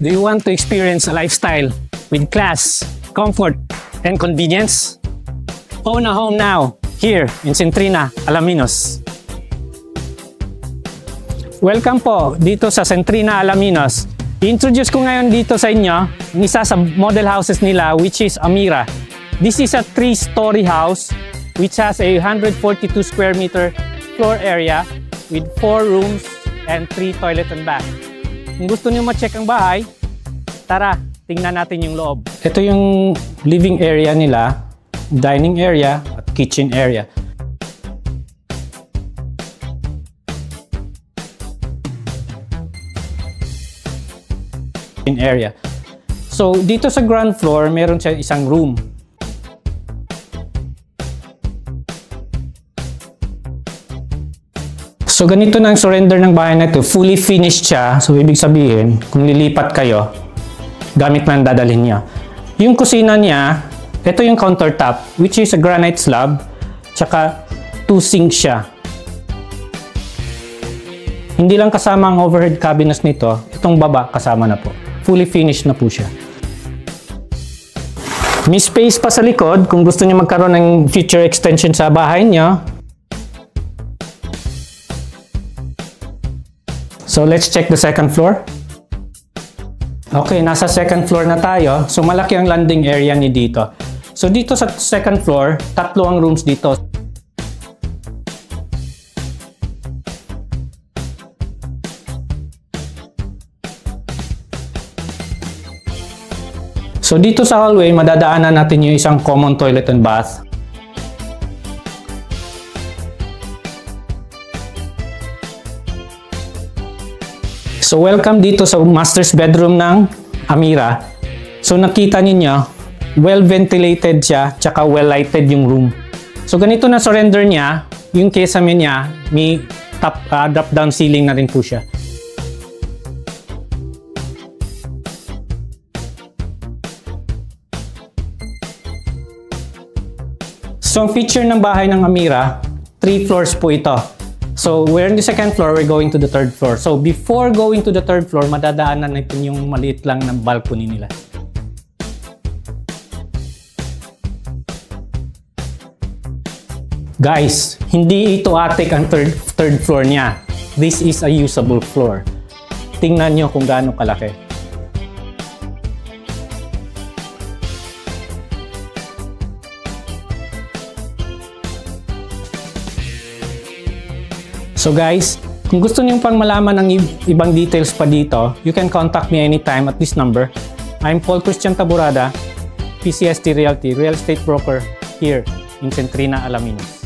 Do you want to experience a lifestyle with class, comfort, and convenience? Own a home now, here in Centrina, Alaminos. Welcome po dito sa Centrina, Alaminos. I-introduce ko ngayon dito sa inyo ang isa sa model houses nila, which is Amira. This is a 3-story house which has a 142 square meter floor area with 4 rooms and 3 toilet and bath. Kung gusto niyo ma-check ang bahay, tara, tingnan natin yung loob. Ito yung living area nila, dining area at kitchen area. So dito sa ground floor, meron siya isang room. So ganito na ang surrender ng bahay na ito. Fully finished siya. So ibig sabihin, kung lilipat kayo, gamit man dadalhin niya. Yung kusina niya, ito yung countertop, which is a granite slab, tsaka 2 sinks siya. Hindi lang kasama ang overhead cabinets nito, itong baba kasama na po. Fully finished na po siya. May space pa sa likod kung gusto niyo magkaroon ng future extension sa bahay niyo. So let's check the second floor. Okay, nasa second floor na tayo. So malaki ang landing area ni dito. So dito sa second floor, 3 ang rooms dito. So dito sa hallway, madadaanan natin yung isang common toilet and bath. So welcome dito sa master's bedroom ng Amira. So nakita ninyo, well ventilated siya, tsaka well lighted yung room. So ganito na surrender niya, yung kesame niya, may drop down ceiling na rin po siya. So ang feature ng bahay ng Amira, 3 floors po ito. So we're in the second floor, we're going to the third floor. So before going to the third floor, madadaanan natin yung maliit lang ng balcony nila. Guys, hindi ito attic ang third floor niya. This is a usable floor. Tingnan nyo kung gaano kalaki. So guys, kung gusto niyo pang malaman ng ibang details pa dito, you can contact me anytime at this number. I'm Paul Christian Taburada, PCST Realty, Real Estate Broker here in Centrina, Alaminos.